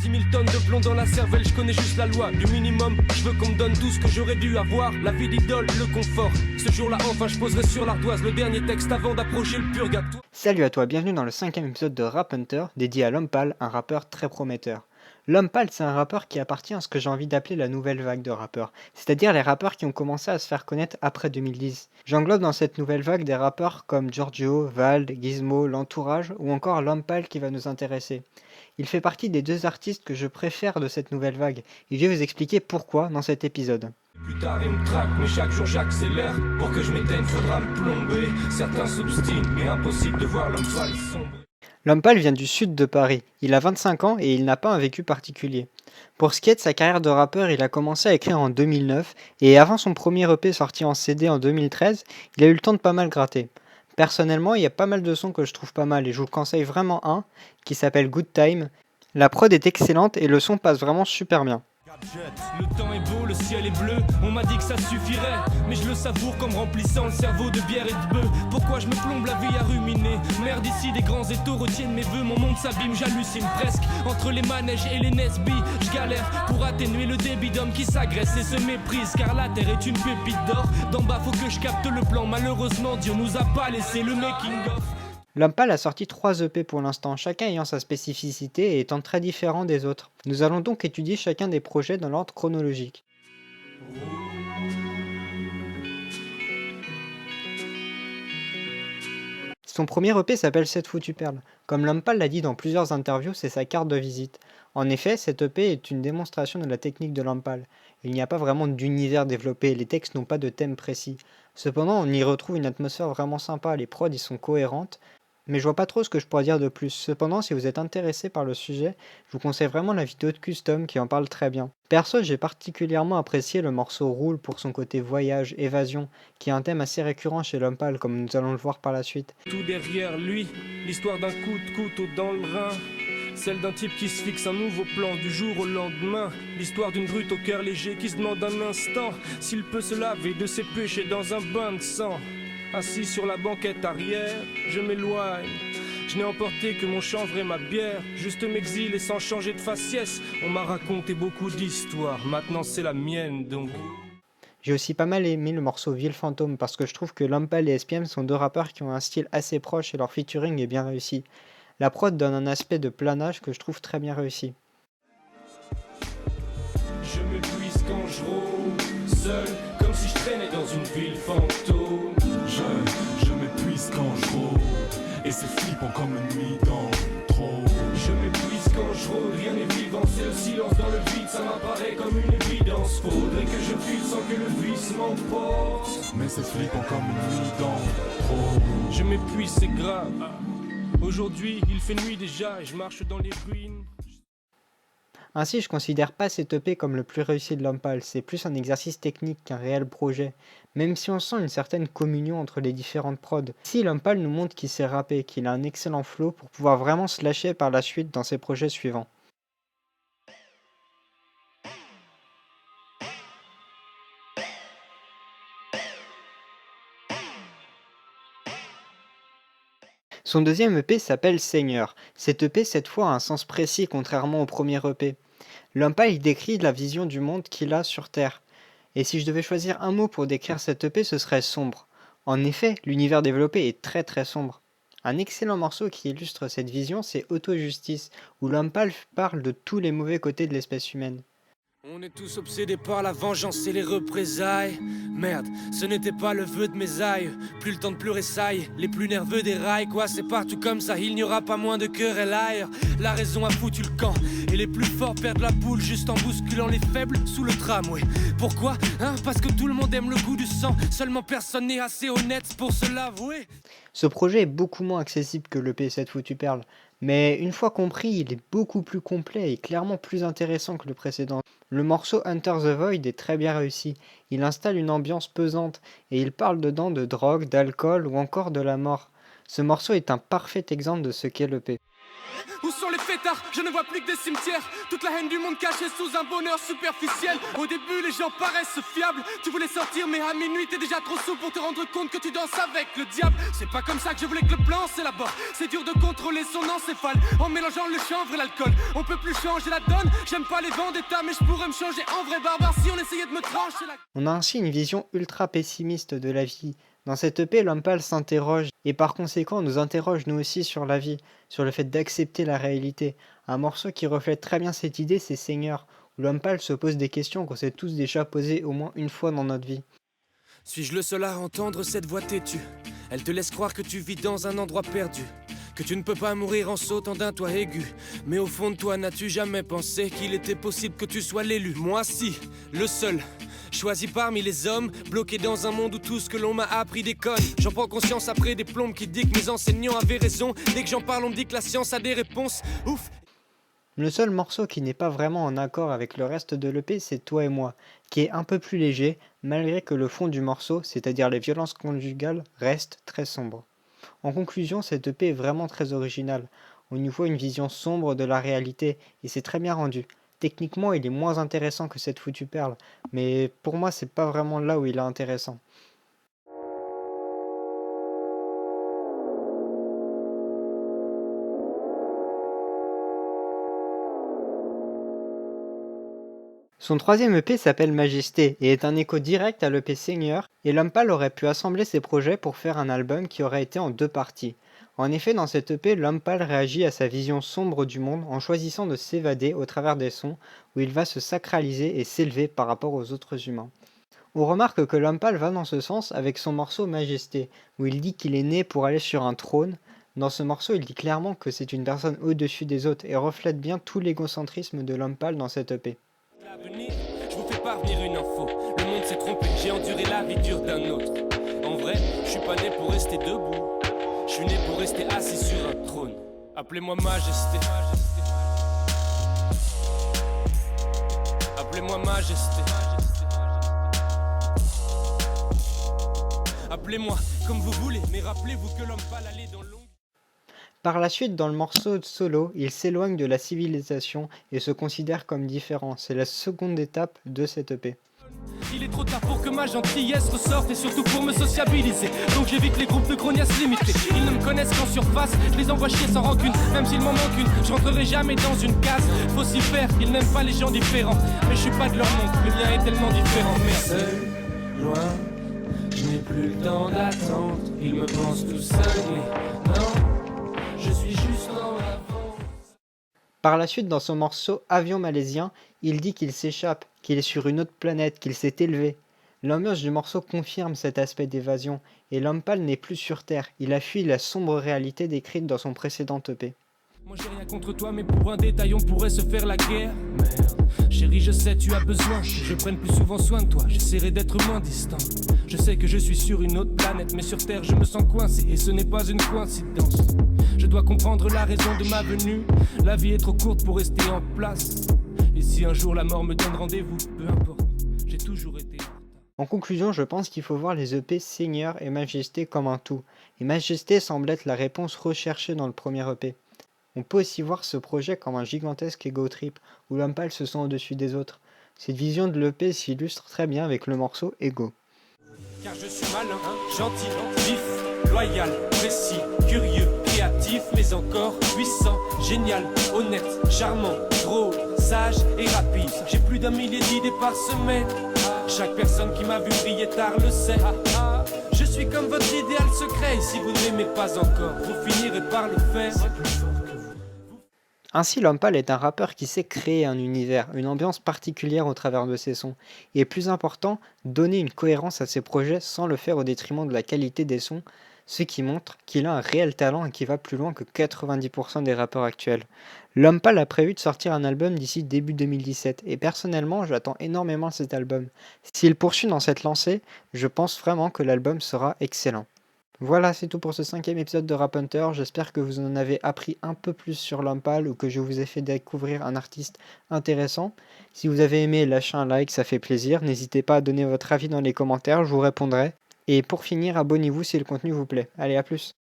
10 000 tonnes de plomb dans la cervelle, je connais juste la loi du minimum. Je veux qu'on me donne tout ce que j'aurais dû avoir. La vie d'idole, le confort. Ce jour-là, enfin, je poserai sur l'ardoise le dernier texte avant d'approcher le purgatoire. Salut à toi, bienvenue dans le 5e épisode de Rap Hunter, dédié à Lompal, un rappeur très prometteur. Lompal, c'est un rappeur qui appartient à ce que j'ai envie d'appeler la nouvelle vague de rappeurs, c'est-à-dire les rappeurs qui ont commencé à se faire connaître après 2010. J'englobe dans cette nouvelle vague des rappeurs comme Giorgio, Vald, Gizmo, L'Entourage ou encore Lompal qui va nous intéresser. Il fait partie des deux artistes que je préfère de cette nouvelle vague, et je vais vous expliquer pourquoi dans cet épisode. Plus tard il me traque, mais chaque jour j'accélère. Pour que je m'éteigne, faudra me plomber. Certains s'obstinent, mais impossible de voir l'homme pâle sombrer. Lompal vient du sud de Paris, il a 25 ans et il n'a pas un vécu particulier. Pour ce qui est de sa carrière de rappeur, il a commencé à écrire en 2009 et avant son premier EP sorti en CD en 2013, il a eu le temps de pas mal gratter. Personnellement, il y a pas mal de sons que je trouve pas mal et je vous conseille vraiment un qui s'appelle Good Time. La prod est excellente et le son passe vraiment super bien. Le temps est beau, le ciel est bleu. On m'a dit que ça suffirait, mais je le savoure comme remplissant le cerveau de bière et de bœuf. Pourquoi je me plombe la vie à ruminer? Merde, ici des grands étaux retiennent mes vœux. Mon monde s'abîme, j'hallucine presque. Entre les manèges et les Nesby, je galère pour atténuer le débit d'hommes qui s'agressent et se méprisent. Car la terre est une pépite d'or. D'en bas faut que je capte le plan. Malheureusement, Dieu nous a pas laissé le making of. Lompal a sorti 3 EP pour l'instant, chacun ayant sa spécificité et étant très différent des autres. Nous allons donc étudier chacun des projets dans l'ordre chronologique. Son premier EP s'appelle Cette foutue perle. Comme Lompal l'a dit dans plusieurs interviews, c'est sa carte de visite. En effet, cet EP est une démonstration de la technique de Lompal. Il n'y a pas vraiment d'univers développé, les textes n'ont pas de thème précis. Cependant, on y retrouve une atmosphère vraiment sympa, les prods y sont cohérentes, mais je vois pas trop ce que je pourrais dire de plus. Cependant, si vous êtes intéressé par le sujet, je vous conseille vraiment la vidéo de Custom qui en parle très bien. Perso, j'ai particulièrement apprécié le morceau Roule pour son côté voyage, évasion, qui est un thème assez récurrent chez Lompal, comme nous allons le voir par la suite. Tout derrière lui, l'histoire d'un coup de couteau dans le rein. Celle d'un type qui se fixe un nouveau plan du jour au lendemain. L'histoire d'une brute au cœur léger qui se demande un instant s'il peut se laver de ses péchés dans un bain de sang. Assis sur la banquette arrière, je m'éloigne. Je n'ai emporté que mon chanvre et ma bière. Juste m'exiler sans changer de faciès. On m'a raconté beaucoup d'histoires, maintenant c'est la mienne donc. J'ai aussi pas mal aimé le morceau Ville Fantôme parce que je trouve que Lompal et SPM sont deux rappeurs qui ont un style assez proche et leur featuring est bien réussi. La prod donne un aspect de planage que je trouve très bien réussi. Je m'épuise quand je rôde seul, comme si je traînais dans une ville fantôme. Je m'épuise quand je rôde, et c'est flippant comme une nuit dans le trône. Je m'épuise quand je rôde, rien n'est vivant, c'est le silence dans le vide, ça m'apparaît comme une évidence. Faudrait que je file sans que le vice m'emporte. Mais c'est flippant comme une nuit dans le trône. Je m'épuise, c'est grave. Aujourd'hui, il fait nuit déjà et je marche dans les ruines. Ainsi, je considère pas cet EP comme le plus réussi de Lompal, c'est plus un exercice technique qu'un réel projet, même si on sent une certaine communion entre les différentes prods. Ici, Lompal nous montre qu'il sait rapper, qu'il a un excellent flow pour pouvoir vraiment se lâcher par la suite dans ses projets suivants. Son deuxième EP s'appelle Seigneur. Cet EP, cette fois, a un sens précis contrairement au premier EP. Lompal, il décrit la vision du monde qu'il a sur Terre. Et si je devais choisir un mot pour décrire cet EP, ce serait sombre. En effet, l'univers développé est très très sombre. Un excellent morceau qui illustre cette vision, c'est Auto-Justice, où Lompal parle de tous les mauvais côtés de l'espèce humaine. On est tous obsédés par la vengeance et les représailles. Merde, ce n'était pas le vœu de mes aïeux. Plus le temps de pleurer saille, les plus nerveux déraillent. Quoi, c'est partout comme ça, il n'y aura pas moins de querelles ailleurs. La raison a foutu le camp, et les plus forts perdent la boule juste en bousculant les faibles sous le tramway. Pourquoi? Parce que tout le monde aime le goût du sang. Seulement personne n'est assez honnête pour se l'avouer. Ce projet est beaucoup moins accessible que le P7 Foutu Perle, mais une fois compris, il est beaucoup plus complet et clairement plus intéressant que le précédent. Le morceau Hunter the Void est très bien réussi, il installe une ambiance pesante et il parle dedans de drogue, d'alcool ou encore de la mort. Ce morceau est un parfait exemple de ce qu'est le P. Où sont les fêtards? Je ne vois plus que des cimetières. Toute la haine du monde cachée sous un bonheur superficiel. Au début les gens paraissent fiables. Tu voulais sortir mais à minuit t'es déjà trop sous pour te rendre compte que tu danses avec le diable. C'est pas comme ça que je voulais que le plan s'élabore. C'est dur de contrôler son encéphale en mélangeant le chanvre et l'alcool. On peut plus changer la donne. J'aime pas les vendettas mais je pourrais me changer en vrai barbare si on essayait de me trancher la... On a ainsi une vision ultra pessimiste de la vie. Dans cette EP, Lompal s'interroge et par conséquent nous interroge nous aussi sur la vie, sur le fait d'accepter la réalité. Un morceau qui reflète très bien cette idée, c'est Seigneur, où Lompal se pose des questions qu'on s'est tous déjà posées au moins une fois dans notre vie. Suis-je le seul à entendre cette voix têtue? Elle te laisse croire que tu vis dans un endroit perdu, que tu ne peux pas mourir en sautant d'un toit aigu. Mais au fond de toi, n'as-tu jamais pensé qu'il était possible que tu sois l'élu? Moi si, le seul, choisi parmi les hommes, bloqué dans un monde où tout ce que l'on m'a appris déconne. J'en prends conscience après des plombes qui disent que mes enseignants avaient raison. Dès que j'en parle, on me dit que la science a des réponses. Ouf. Le seul morceau qui n'est pas vraiment en accord avec le reste de l'EP, c'est Toi et moi, qui est un peu plus léger, malgré que le fond du morceau, c'est-à-dire les violences conjugales, reste très sombre. En conclusion, cette EP est vraiment très originale. On y voit une vision sombre de la réalité, et c'est très bien rendu. Techniquement, il est moins intéressant que cette foutue perle, mais pour moi, c'est pas vraiment là où il est intéressant. Son troisième EP s'appelle Majesté et est un écho direct à l'EP Seigneur, et Lompal aurait pu assembler ses projets pour faire un album qui aurait été en deux parties. En effet, dans cette EP, Lompal réagit à sa vision sombre du monde en choisissant de s'évader au travers des sons, où il va se sacraliser et s'élever par rapport aux autres humains. On remarque que Lompal va dans ce sens avec son morceau Majesté, où il dit qu'il est né pour aller sur un trône. Dans ce morceau, il dit clairement que c'est une personne au-dessus des autres et reflète bien tout l'égocentrisme de Lompal dans cette EP. L'avenir, je vous fais parvenir une info. Le monde s'est trompé, j'ai enduré la vie dure d'un autre. En vrai, je suis pas né pour rester debout. Je suis né pour rester assis sur un trône. Appelez-moi Majesté. Appelez-moi Majesté. Appelez-moi comme vous voulez, mais rappelez-vous que Lompal allait dans l'ombre. Par la suite, dans le morceau solo, il s'éloigne de la civilisation et se considère comme différent. C'est la seconde étape de cette EP. Il est trop tard pour que ma gentillesse ressorte et surtout pour me sociabiliser. Donc j'évite les groupes de grognasses limités. Ils ne me connaissent qu'en surface, je les envoie chier sans rancune. Même s'il m'en manque une, je rentrerai jamais dans une case. Faut s'y faire, ils n'aiment pas les gens différents. Mais je suis pas de leur monde, le mien est tellement différent. Merde. Seul, loin, je n'ai plus le temps d'attendre. Ils me pensent tout cinglés, non. Je suis juste en avance. Par la suite, dans son morceau Avion malaisien, il dit qu'il s'échappe, qu'il est sur une autre planète, qu'il s'est élevé. L'ambiance du morceau confirme cet aspect d'évasion, et Lompal n'est plus sur Terre, il a fui la sombre réalité décrite dans son précédent EP. Moi j'ai rien contre toi, mais pour un détail on pourrait se faire la guerre. Merde, chérie, je sais tu as besoin que je prenne plus souvent soin de toi. J'essaierai d'être moins distant. Je sais que je suis sur une autre planète, mais sur Terre je me sens coincé et ce n'est pas une coïncidence. Je dois comprendre la raison de ma venue. La vie est trop courte pour rester en place. Et si un jour la mort me donne rendez-vous, peu importe, j'ai toujours été en retard. En conclusion, je pense qu'il faut voir les EP Seigneur et Majesté comme un tout. Et Majesté semble être la réponse recherchée dans le premier EP. On peut aussi voir ce projet comme un gigantesque ego trip, où Lompal se sent au-dessus des autres. Cette vision de l'EP s'illustre très bien avec le morceau Ego. Car je suis malin, gentil, vif, loyal, précis, curieux, créatif, mais encore puissant, génial, honnête, charmant, drôle, sage et rapide. J'ai plus d'1 millier d'idées par semaine. Chaque personne qui m'a vu briller tard le sait. Je suis comme votre idéal secret, et si vous ne m'aimez pas encore, vous finirez par le faire. Ainsi, Lompal est un rappeur qui sait créer un univers, une ambiance particulière au travers de ses sons, et plus important, donner une cohérence à ses projets sans le faire au détriment de la qualité des sons, ce qui montre qu'il a un réel talent et qui va plus loin que 90% des rappeurs actuels. Lompal a prévu de sortir un album d'ici début 2017, et personnellement, j'attends énormément cet album. S'il poursuit dans cette lancée, je pense vraiment que l'album sera excellent. Voilà, c'est tout pour ce 5e épisode de Rap Hunter. J'espère que vous en avez appris un peu plus sur Lompal ou que je vous ai fait découvrir un artiste intéressant. Si vous avez aimé, lâchez un like, ça fait plaisir. N'hésitez pas à donner votre avis dans les commentaires, je vous répondrai. Et pour finir, abonnez-vous si le contenu vous plaît. Allez, à plus!